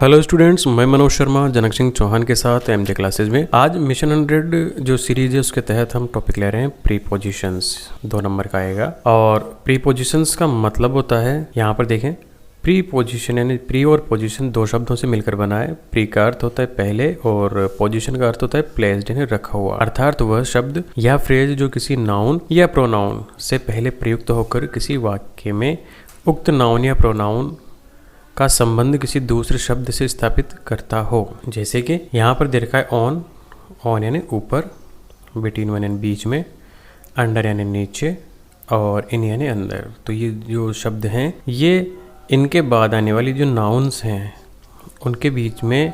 Hello students, मैं मनोज शर्मा जनक सिंह चौहान के साथ एमजे क्लासेज में आज मिशन 100 जो सीरीज है उसके तहत हम टॉपिक ले रहे हैं प्रीपोजिशंस। 2 नंबर का आएगा और प्रीपोजिशंस का मतलब होता है, यहाँ पर देखें, प्रीपोजिशन यानी प्री और पोजीशन 2 शब्दों से मिलकर बना है। प्री का अर्थ होता है पहले और पोजीशन का अर्थ होता है प्लेस्ड यानी रखा हुआ, अर्थात वह शब्द या फ्रेज जो किसी नाउन या प्रोनाउन से पहले प्रयुक्त होकर किसी वाक्य में उक्त नाउन या प्रोनाउन का संबंध किसी दूसरे शब्द से स्थापित करता हो। जैसे कि यहाँ पर दे रखा है ऑन, ऑन यानी ऊपर, बिटवीन वन यानी बीच में, अंडर यानी नीचे और इन यानी अंदर। तो ये जो शब्द हैं ये इनके बाद आने वाली जो नाउन्स हैं उनके बीच में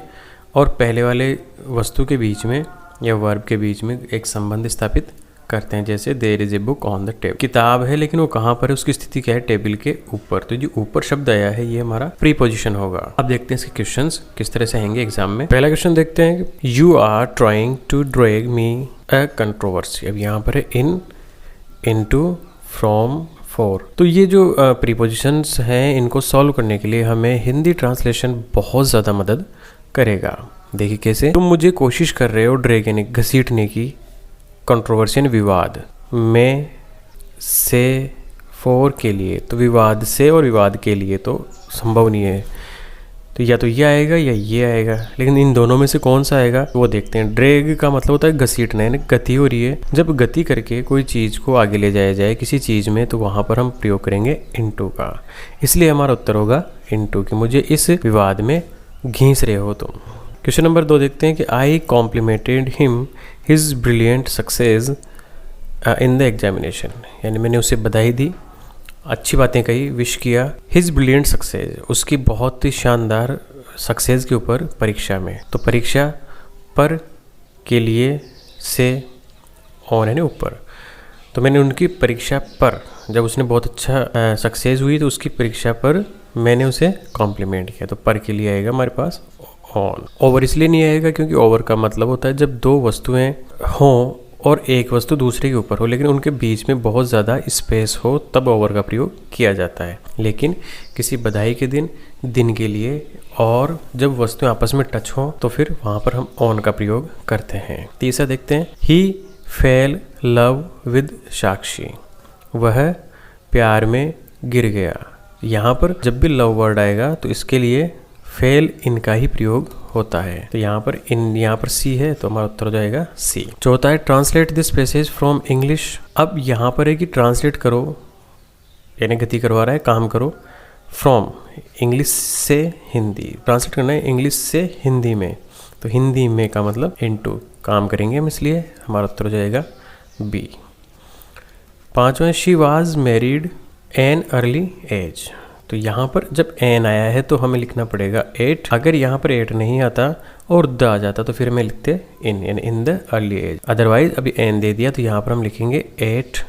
और पहले वाले वस्तु के बीच में या वर्ब के बीच में एक संबंध स्थापित करते हैं। जैसे there is a book on the table, किताब है लेकिन वो कहाँ पर है, उसकी स्थिति क्या है, टेबल के ऊपर। तो जो ऊपर शब्द आया है ये हमारा प्रीपोजिशन होगा। अब देखते हैं इसके क्वेश्चंस किस तरह से आएंगे एग्जाम में। पहला क्वेश्चन देखते हैं, you are trying to drag me a controversy. अब यहाँ पर है इन, इनटू, फ्रॉम, फॉर। तो ये जो प्रीपोजिशंस हैं इनको सॉल्व करने के लिए हमें हिंदी ट्रांसलेशन बहुत ज़्यादा मदद करेगा। देखिए कैसे। तुम मुझे कोशिश कर रहे हो ड्रैग यानी घसीटने की, कंट्रोवर्सी यानी विवाद, में, से, फॉर के लिए। तो विवाद से और विवाद के लिए तो संभव नहीं है, तो या तो ये आएगा या ये आएगा, लेकिन इन दोनों में से कौन सा आएगा वो देखते हैं। ड्रैग का मतलब होता है घसीटना, यानी गति हो रही है। जब गति करके कोई चीज़ को आगे ले जाया जाए किसी चीज़ में तो वहाँ पर हम प्रयोग करेंगे इनटू का, इसलिए हमारा उत्तर होगा इनटू, कि मुझे इस विवाद में घींच रहे हो तुम। क्वेश्चन नंबर 2 देखते हैं कि I complimented him his brilliant success in the examination, यानी मैंने उसे बधाई दी, अच्छी बातें कही, विश किया। हिज ब्रिलियंट सक्सेस, उसकी बहुत ही शानदार सक्सेस के ऊपर परीक्षा में। तो परीक्षा पर के लिए से ऑन यानी ऊपर, तो मैंने उनकी परीक्षा पर, जब उसने बहुत अच्छा सक्सेस हुई तो उसकी परीक्षा पर मैंने उसे कॉम्प्लीमेंट किया। तो पर के लिए आएगा हमारे पास ऑन। ओवर इसलिए नहीं आएगा क्योंकि ओवर का मतलब होता है जब 2 वस्तुएं हों और एक वस्तु दूसरे के ऊपर हो लेकिन उनके बीच में बहुत ज़्यादा स्पेस हो, तब ओवर का प्रयोग किया जाता है। लेकिन किसी बधाई के दिन के लिए और जब वस्तुएं आपस में टच हों तो फिर वहाँ पर हम ऑन का प्रयोग करते हैं। तीसरा देखते हैं, ही फेल लव विद साक्षी, वह प्यार में गिर गया। यहाँ पर जब भी लव वर्ड आएगा तो इसके लिए फेल इनका ही प्रयोग होता है। तो यहाँ पर इन, यहाँ पर सी है तो हमारा उत्तर हो जाएगा सी। चौथा है, translate this passage from English. अब यहाँ पर है कि ट्रांसलेट करो, यानी गति करवा रहा है, काम करो, फ्रॉम इंग्लिश से हिंदी। ट्रांसलेट करना है इंग्लिश से हिंदी में, तो हिंदी में का मतलब इनटू, काम करेंगे हम, इसलिए हमारा उत्तर हो जाएगा बी। 5वां, she was married an early age. तो यहाँ पर जब एन आया है तो हमें लिखना पड़ेगा 8। अगर यहाँ पर 8 नहीं आता और द आ जाता तो फिर हमें लिखते इन, यानी in the early age. Otherwise अभी एन दे दिया तो यहाँ पर हम लिखेंगे 8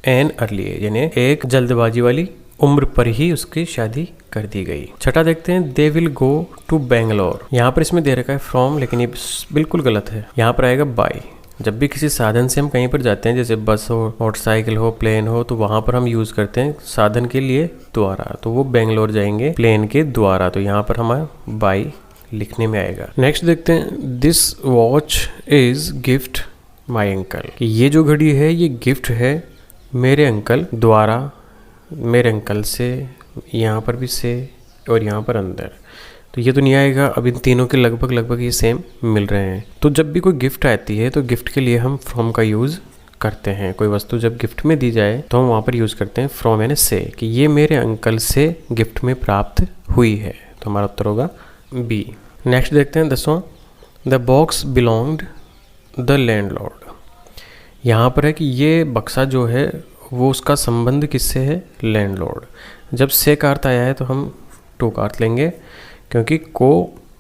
एन अर्ली एज, यानी एक जल्दबाजी वाली उम्र पर ही उसकी शादी कर दी गई। छठा देखते हैं, they will go to Bangalore. यहाँ पर इसमें दे रखा है फ्रॉम, लेकिन ये बिल्कुल गलत है, यहाँ पर आएगा बाय। जब भी किसी साधन से हम कहीं पर जाते हैं, जैसे बस हो, मोटरसाइकिल हो, प्लेन हो, तो वहाँ पर हम यूज़ करते हैं साधन के लिए द्वारा, तो वो बेंगलोर जाएंगे प्लेन के द्वारा, तो यहाँ पर हमारा बाय लिखने में आएगा। नेक्स्ट देखते हैं, this watch is gift my uncle, कि ये जो घड़ी है ये गिफ्ट है मेरे अंकल द्वारा, मेरे अंकल से, यहाँ पर भी से और यहाँ पर अंदर। तो ये तो नहीं आएगा। अब इन तीनों के लगभग ये सेम मिल रहे हैं। तो जब भी कोई गिफ्ट आती है तो गिफ्ट के लिए हम फ्रॉम का यूज़ करते हैं। कोई वस्तु जब गिफ्ट में दी जाए तो हम वहाँ पर यूज़ करते हैं फ्रॉम यानी से, कि ये मेरे अंकल से गिफ्ट में प्राप्त हुई है। तो हमारा उत्तर होगा बी। नेक्स्ट देखते हैं 10वां, the box belonged the landlord. यहाँ पर है कि ये बक्सा जो है वो उसका संबंध किससे है, लैंडलॉर्ड। जब से का अर्थ आया है तो हम टू का अर्थ लेंगे, क्योंकि को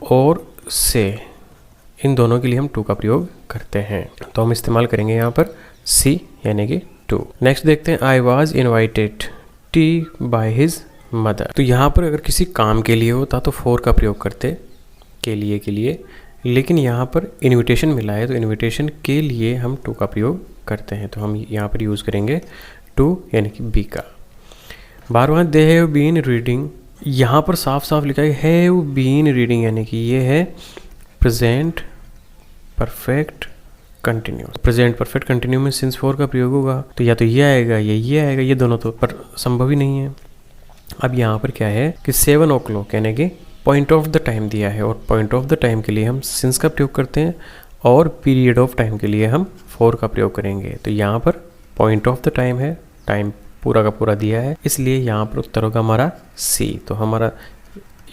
और से इन दोनों के लिए हम टू का प्रयोग करते हैं, तो हम इस्तेमाल करेंगे यहाँ पर सी यानी कि टू। नेक्स्ट देखते हैं, I was invited T by his mother. तो यहाँ पर अगर किसी काम के लिए होता तो फोर का प्रयोग करते, के लिए, लेकिन यहाँ पर इन्विटेशन मिला है तो इन्विटेशन के लिए हम टू का प्रयोग करते हैं, तो हम यहाँ पर यूज़ करेंगे टू यानी कि बी का। 12वां, दे हैव बीन रीडिंग यहाँ पर साफ साफ लिखा है हैव बीन रीडिंग, यानी कि ये है present perfect continuous. Present perfect continue में सिंस फॉर का प्रयोग होगा तो या तो ये आएगा या ये आएगा, ये दोनों तो पर संभव ही नहीं है। अब यहाँ पर क्या है कि 7 o'clock यानी कि पॉइंट ऑफ द टाइम दिया है, और पॉइंट ऑफ द टाइम के लिए हम सिंस का प्रयोग करते हैं और पीरियड ऑफ टाइम के लिए हम फॉर का प्रयोग करेंगे। तो यहाँ पर पॉइंट ऑफ द टाइम है, टाइम पूरा का पूरा दिया है, इसलिए यहाँ पर उत्तर होगा हमारा सी। तो हमारा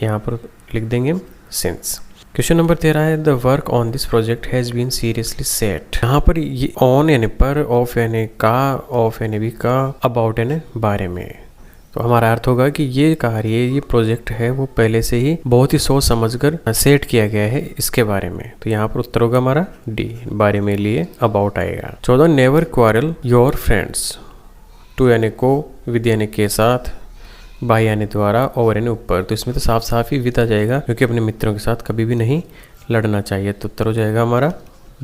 यहाँ पर लिख देंगे सिंस। क्वेश्चन नंबर 13 है the work on this project has been seriously set. यहाँ पर ये ऑन यानी पर, ऑफ यानी का, ऑफ यानी भी का, अबाउट यानी बारे में। तो हमारा अर्थ होगा कि ये कार्य, ये प्रोजेक्ट है वो पहले से ही बहुत ही सोच समझकर सेट किया गया है इसके बारे में। तो यहाँ पर उत्तर होगा हमारा डी, बारे में लिए अबाउट आएगा। 14 never quarrel your friends. To यानी को, विद यानी के साथ, बाय यानी द्वारा, ओवर यानी ऊपर। तो इसमें तो साफ साफ ही विद आ जाएगा क्योंकि अपने मित्रों के साथ कभी भी नहीं लड़ना चाहिए। तो उत्तर हो जाएगा हमारा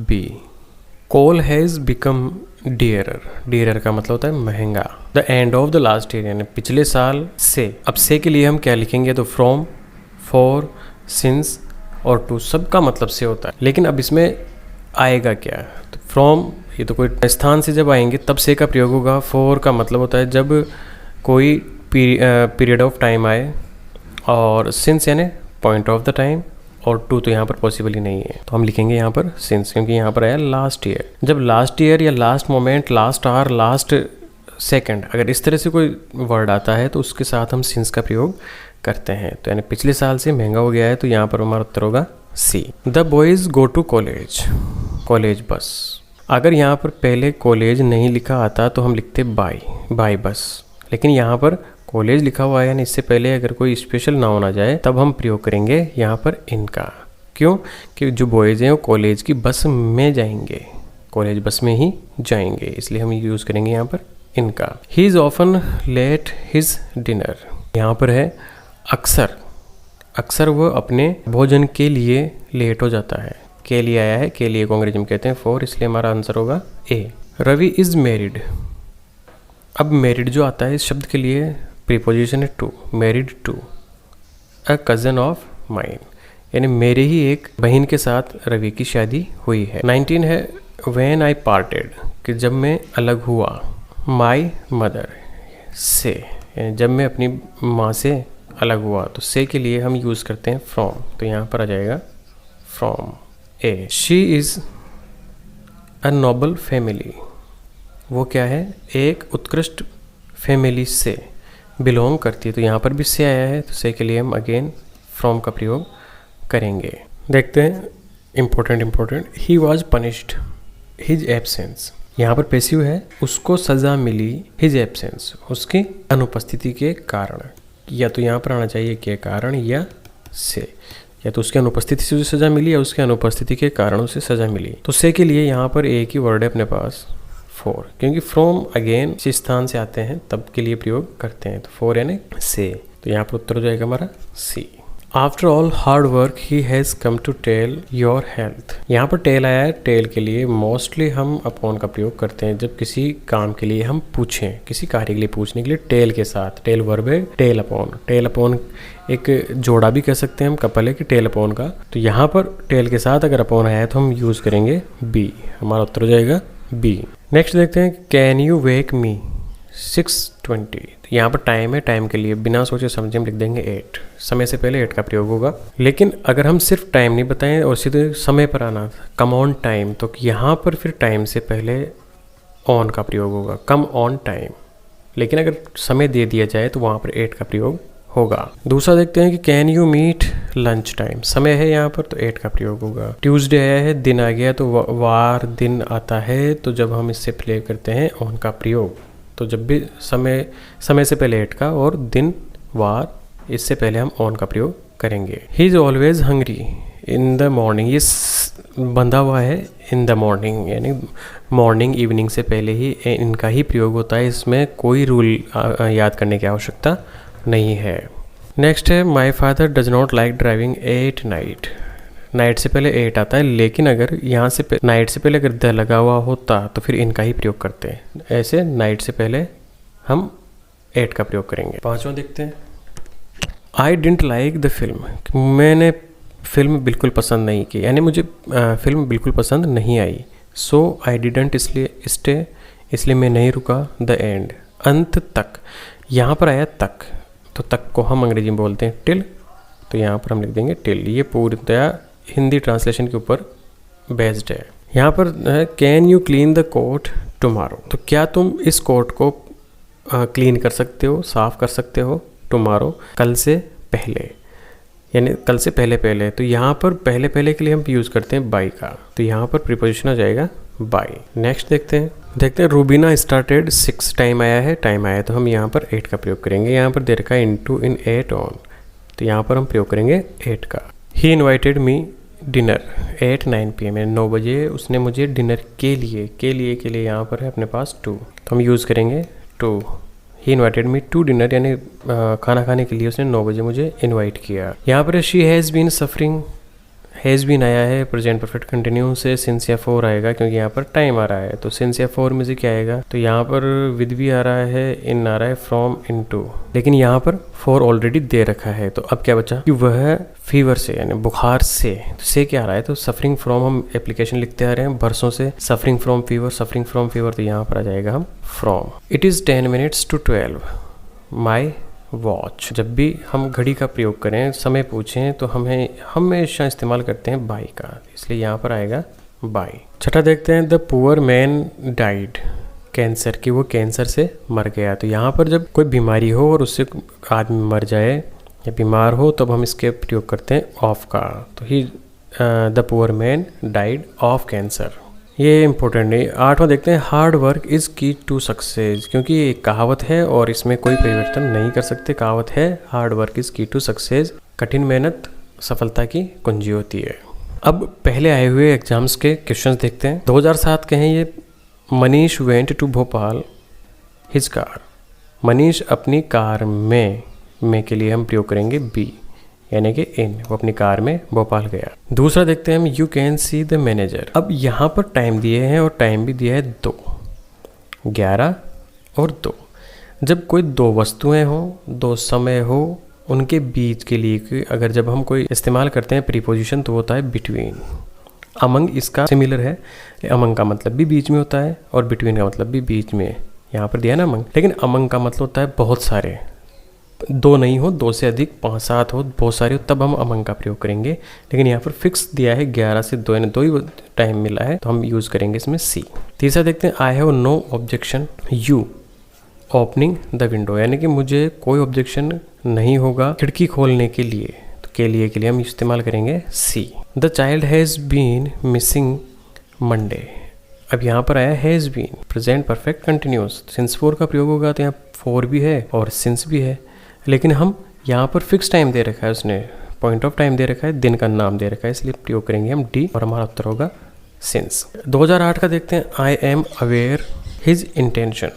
B. Coal has become dearer. Dearer का मतलब होता है महंगा। The end of the last year यानी पिछले साल से। अब से के लिए हम क्या लिखेंगे तो फ्रॉम, फॉर, सिंस और टू सबका मतलब से होता है। लेकिन अब इसमें आएगा क्या तो फ्रॉम, ये तो कोई स्थान से जब आएंगे तब से का प्रयोग होगा। फॉर का मतलब होता है जब कोई पीरियड ऑफ टाइम आए, और सिंस यानी पॉइंट ऑफ द टाइम, और टू तो यहाँ पर पॉसिबल ही नहीं है तो हम लिखेंगे यहाँ पर सिंस, क्योंकि यहाँ पर आया लास्ट ईयर। जब लास्ट ईयर या last moment, last hour, last second, अगर इस तरह से कोई वर्ड आता है तो उसके साथ हम सिंस का प्रयोग करते हैं। तो यानी पिछले साल से महंगा हो गया है, तो यहाँ पर हमारा उत्तर होगा C. The boys go to college. College bus. अगर यहाँ पर पहले कॉलेज नहीं लिखा आता तो हम लिखते बाय बस, लेकिन यहाँ पर कॉलेज लिखा हुआ है यानी इससे पहले अगर कोई स्पेशल नाउन आ जाए तब हम प्रयोग करेंगे यहाँ पर इनका। क्यों? कि जो बॉयज़ हैं वो कॉलेज की बस में जाएंगे, कॉलेज बस में ही जाएंगे, इसलिए हम यूज़ करेंगे यहाँ पर इनका। He is often late his dinner. यहाँ पर है अक्सर। अक्सर वो अपने भोजन के लिए लेट हो जाता है। के लिए आया है, के लिए को अंग्रेजी में कहते हैं फॉर, इसलिए हमारा आंसर होगा ए। Ravi is married. अब मैरिड जो आता है इस शब्द के लिए प्रीपोजिशन है to, married to a cousin of mine, यानी मेरे ही एक बहन के साथ रवि की शादी हुई है। 19 है व्हेन आई पार्टेड, कि जब मैं अलग हुआ। माई मदर से, यानी जब मैं अपनी माँ से अलग हुआ। तो से के लिए हम यूज़ करते हैं फ्रॉम, तो यहाँ पर आ जाएगा from A. She is a Nobel family. वो क्या है? एक उत्कृष्ट फैमिली से बिलोंग करती है। तो यहाँ पर भी से आया है, तो से के लिए हम अगेन फ्रॉम का प्रयोग करेंगे। देखते हैं important. He was punished his absence. यहाँ पर पैसिव है, उसको सज़ा मिली हिज एब्सेंस, उसकी अनुपस्थिति के कारण। या तो यहाँ पर आना चाहिए के कारण या से, या तो उसकी अनुपस्थिति से उसे सज़ा मिली या उसके अनुपस्थिति के कारण उसे सज़ा मिली। तो से के लिए यहाँ पर एक ही वर्ड है अपने पास फॉर, क्योंकि फ्रॉम अगेन जिस स्थान से आते हैं तब के लिए प्रयोग करते हैं। तो फॉर यानी से, तो यहाँ पर उत्तर हो जाएगा हमारा C. After all hard work he has come to tell your health. यहाँ पर टेल आया है, टेल के लिए मोस्टली हम अपॉन का प्रयोग करते हैं जब किसी काम के लिए हम पूछें, किसी कार्य के लिए पूछने के लिए टेल के साथ। टेल वर्ब है, टेल अपॉन। टेल अपॉन एक जोड़ा भी कह सकते हैं हम, कपल है कि टेल अपॉन का। तो यहाँ पर टेल के साथ अगर अपॉन आया है तो हम यूज़ करेंगे बी, हमारा उत्तर हो जाएगा बी। नेक्स्ट देखते हैं कैन यू वेक मी 6:20। यहाँ पर टाइम है, टाइम के लिए बिना सोचे समझे हम लिख देंगे 8। समय से पहले 8 का प्रयोग होगा। लेकिन अगर हम सिर्फ टाइम नहीं बताएं और सीधे समय पर आना, कम ऑन टाइम, तो यहाँ पर फिर टाइम से पहले ऑन का प्रयोग होगा, कम ऑन टाइम। लेकिन अगर समय दे दिया जाए तो वहाँ पर 8 का प्रयोग होगा। दूसरा देखते हैं कि can you meet lunch time. समय है यहाँ पर तो 8 का प्रयोग होगा। ट्यूसडे आया है, दिन आ गया तो वार दिन आता है, तो जब हम इससे प्ले करते हैं ऑन का प्रयोग, तो जब भी समय से पहले 8 का और दिन वार इससे पहले हम ऑन का प्रयोग करेंगे। He is always hungry in the morning. ये बंधा हुआ है इन द मॉर्निंग, यानी मॉर्निंग इवनिंग से पहले ही इनका ही प्रयोग होता है। इसमें कोई रूल याद करने की आवश्यकता नहीं है। नेक्स्ट है my father does not like driving at night. Night से पहले 8 आता है, लेकिन अगर यहाँ से नाइट से पहले अगर द लगा हुआ होता तो फिर इनका ही प्रयोग करते हैं। ऐसे नाइट से पहले हम 8 का प्रयोग करेंगे। 5वां देखते हैं। I didn't like the film, मैंने फिल्म बिल्कुल पसंद नहीं की, यानी मुझे फिल्म बिल्कुल पसंद नहीं आई। सो आई डिडंट इसलिए स्टे, इसलिए मैं नहीं रुका। द एंड, अंत तक, यहाँ पर आया तक, तो तक को हम अंग्रेजी में बोलते हैं टिल, तो यहाँ पर हम लिख देंगे टिल। ये पूर्णतया हिंदी ट्रांसलेशन के ऊपर बेस्ड है। यहाँ पर can you clean the coat tomorrow, तो क्या तुम इस कोट को क्लीन कर सकते हो, साफ कर सकते हो, टुमारो कल से पहले, यानी कल से पहले पहले। तो यहाँ पर पहले पहले के लिए हम यूज़ करते हैं बाई का, तो यहाँ पर प्रीपोजिशन आ जाएगा बाई। नेक्स्ट देखते हैं रूबीना स्टार्टेड 6, टाइम आया है, टाइम आया तो हम यहाँ पर 8 का प्रयोग करेंगे। यहाँ पर दे रखा है इनटू इन 8 ऑन, तो यहाँ पर हम प्रयोग करेंगे 8 का। ही इन्वाइटेड मी डिनर एट 9 PM, 9 बजे उसने मुझे डिनर के लिए यहाँ पर है अपने पास टू, तो हम यूज़ करेंगे to. He invited me to dinner, यानी खाना खाने के लिए उसने 9 बजे मुझे इन्वाइट किया। यहाँ पर she has been suffering, has been आया है प्रेजेंट परफेक्ट कंटिन्यू से, सिंस या फॉर आएगा क्योंकि यहाँ पर टाइम आ रहा है, तो सिंस या फॉर में से क्या आएगा, तो यहाँ पर विद भी आ रहा है, इन आ रहा है, फ्रॉम, इनटू, लेकिन यहाँ पर फॉर ऑलरेडी दे रखा है। तो अब क्या बचा कि वह फीवर से, यानी बुखार से, तो से क्या आ रहा है, तो सफरिंग फ्रॉम हम एप्लीकेशन लिखते आ रहे हैं बरसों से, सफरिंग फ्रॉम फीवर, तो यहाँ पर आ जाएगा हम from. It is 10 minutes to 12 my watch, जब भी हम घड़ी का प्रयोग करें, समय पूछें, तो हमें हमेशा इस्तेमाल करते हैं बाई का, इसलिए यहाँ पर आएगा बाई। छठा देखते हैं the poor man died cancer, की वो कैंसर से मर गया। तो यहाँ पर जब कोई बीमारी हो और उससे आदमी मर जाए या बीमार हो, तब हम इसके प्रयोग करते हैं ऑफ का, तो he the poor man died of cancer. ये इंपॉर्टेंट नहीं। 8वां देखते हैं hard work is key to success, क्योंकि ये कहावत है और इसमें कोई परिवर्तन नहीं कर सकते। कहावत है hard work is key to success, कठिन मेहनत सफलता की कुंजी होती है। अब पहले आए हुए एग्जाम्स के क्वेश्चंस देखते हैं। 2007 के हैं ये। Manish went to Bhopal his car, Manish अपनी कार में के लिए हम प्रयोग करेंगे बी, यानी कि इन, वो अपनी कार में भोपाल गया। दूसरा देखते हैं हम you can see the manager. अब यहाँ पर टाइम दिए हैं और टाइम भी दिया है 2, 11 और 2। जब कोई 2 वस्तुएं हो, 2 समय हो, उनके बीच के लिए अगर जब हम कोई इस्तेमाल करते हैं प्रीपोजिशन, तो होता है बिटवीन। अमंग इसका सिमिलर है, अमंग का मतलब भी बीच में होता है और बिटवीन का मतलब भी बीच में। यहाँ पर दिया ना अमंग, लेकिन अमंग का मतलब होता है बहुत सारे, 2 नहीं हो, 2 से अधिक, 5-7 हो, बहुत सारे हो, तब हम अमंग का प्रयोग करेंगे। लेकिन यहाँ पर फिक्स दिया है 11 से 2, यानी 2 ही टाइम मिला है, तो हम यूज़ करेंगे इसमें सी। तीसरा देखते हैं I have no objection you opening the window, यानी कि मुझे कोई ऑब्जेक्शन नहीं होगा खिड़की खोलने के लिए, तो के लिए हम इस्तेमाल करेंगे C. The child has been missing Monday. अब यहाँ पर आया has been, present perfect continuous, since 4 का प्रयोग होगा, तो यहाँ 4 भी है और सिंस भी है, लेकिन हम यहाँ पर फिक्स टाइम दे रखा है, उसने पॉइंट ऑफ टाइम दे रखा है, दिन का नाम दे रखा है, इसलिए प्रयोग करेंगे हम डी और हमारा उत्तर होगा सिंस। 2008 का देखते हैं I am aware his intention,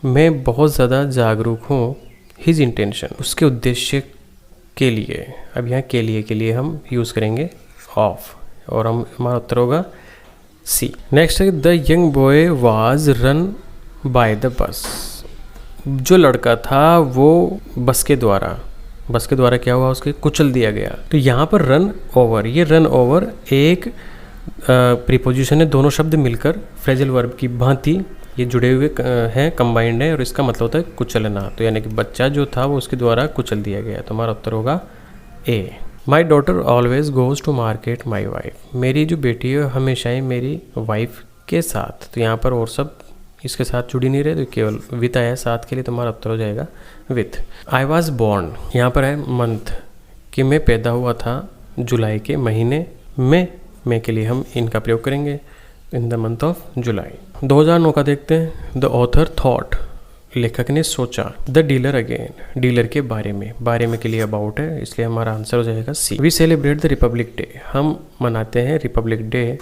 मैं बहुत ज़्यादा जागरूक हूँ, हिज इंटेंशन, उसके उद्देश्य के लिए। अब यहाँ के लिए हम यूज़ करेंगे ऑफ और हम हमारा उत्तर होगा सी। नेक्स्ट है the young boy was run by the bus, जो लड़का था वो बस के द्वारा क्या हुआ, उसके कुचल दिया गया। तो यहाँ पर रन ओवर, ये रन ओवर एक प्रीपोजिशन है, दोनों शब्द मिलकर फ्रेजल वर्ब की भांति ये जुड़े हुए हैं, कंबाइंड है, और इसका मतलब होता है कुचलना। तो यानी कि बच्चा जो था वो उसके द्वारा कुचल दिया गया, तो हमारा उत्तर होगा A. My daughter always goes to market my wife, मेरी जो बेटी है हमेशा ही मेरी वाइफ के साथ। तो यहाँ पर और सब इसके साथ जुड़ी नहीं रहे, तो केवल विथ आया साथ के लिए, तो हमारा उत्तर हो जाएगा विथ। आई वॉज बॉर्न, यहाँ पर है मंथ, कि मैं पैदा हुआ था जुलाई के महीने में के लिए हम इनका प्रयोग करेंगे in the month of July. 2009 का देखते हैं द ऑथर थॉट, लेखक ने सोचा। द डीलर अगेन, डीलर के बारे में के लिए अबाउट है, इसलिए हमारा आंसर हो जाएगा C. We celebrate the republic day, हम मनाते हैं रिपब्लिक डे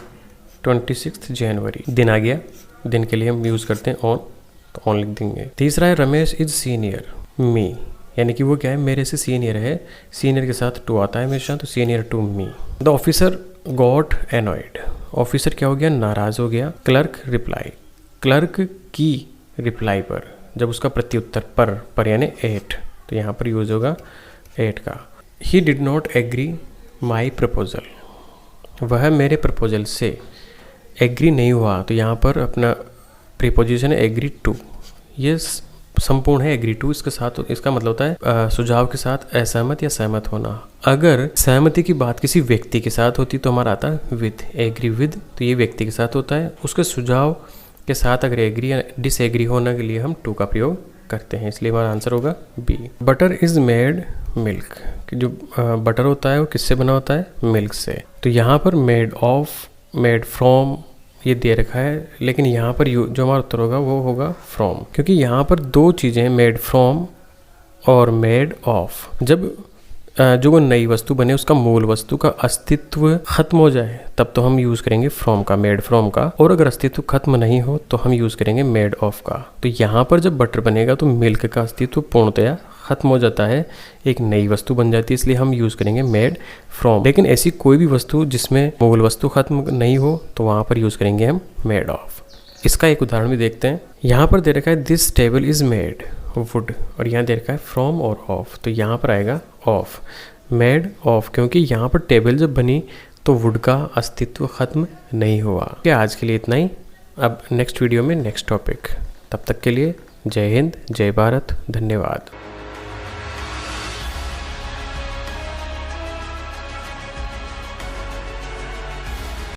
26 जनवरी। दिन आ गया, दिन के लिए हम यूज़ करते हैं ऑन, तो ऑन लिख देंगे। तीसरा है रमेश इज सीनियर मी, यानी कि वो क्या है, मेरे से सीनियर है, सीनियर के साथ टू आता है हमेशा, तो senior to me. The officer got annoyed, officer क्या हो गया, नाराज हो गया। क्लर्क रिप्लाई, क्लर्क की रिप्लाई पर, जब उसका प्रत्युत्तर पर यानी एट, तो यहाँ पर यूज होगा 8 का। He did not agree my proposal, वह मेरे प्रपोजल से एग्री नहीं हुआ। तो यहाँ पर अपना प्रीपोजिशन है एग्री टू, ये संपूर्ण है एग्री टू, इसके साथ इसका मतलब होता है सुझाव के साथ असहमत या सहमत होना। अगर सहमति की बात किसी व्यक्ति के साथ होती तो हमारा आता है विद, एग्री विद, तो ये व्यक्ति के साथ होता है। उसके सुझाव के साथ अगर एग्री या डिसएग्री होने के लिए हम टू का प्रयोग करते हैं, इसलिए हमारा आंसर होगा B. Butter is made milk, जो बटर होता है वो किससे बना होता है, मिल्क से। तो यहाँ पर मेड ऑफ, मेड फ्रॉम ये दे रखा है, लेकिन यहाँ पर जो हमारा उत्तर होगा वो होगा फ्रॉम, क्योंकि यहाँ पर दो चीज़ें मेड फ्रॉम और मेड ऑफ। जब जो वो नई वस्तु बने उसका मूल वस्तु का अस्तित्व खत्म हो जाए तब तो हम यूज़ करेंगे फ्रॉम का, मेड फ्रॉम का, और अगर अस्तित्व खत्म नहीं हो तो हम यूज़ करेंगे मेड ऑफ का। तो यहाँ पर जब बटर बनेगा तो मिल्क का अस्तित्व पूर्णतया खत्म हो जाता है, एक नई वस्तु बन जाती है, इसलिए हम यूज़ करेंगे मेड फ्रॉम। लेकिन ऐसी कोई भी वस्तु जिसमें मूल वस्तु खत्म नहीं हो तो वहाँ पर यूज़ करेंगे हम मेड ऑफ। इसका एक उदाहरण भी देखते हैं। यहाँ पर दे रखा है this table is made would, और यहाँ दे रखा है फ्रॉम और ऑफ, तो यहाँ पर आएगा ऑफ, मेड ऑफ, क्योंकि यहाँ पर टेबल जब बनी तो वुड का अस्तित्व खत्म नहीं हुआ। आज के लिए इतना ही, अब नेक्स्ट वीडियो में नेक्स्ट टॉपिक। तब तक के लिए जय हिंद, जय भारत, धन्यवाद।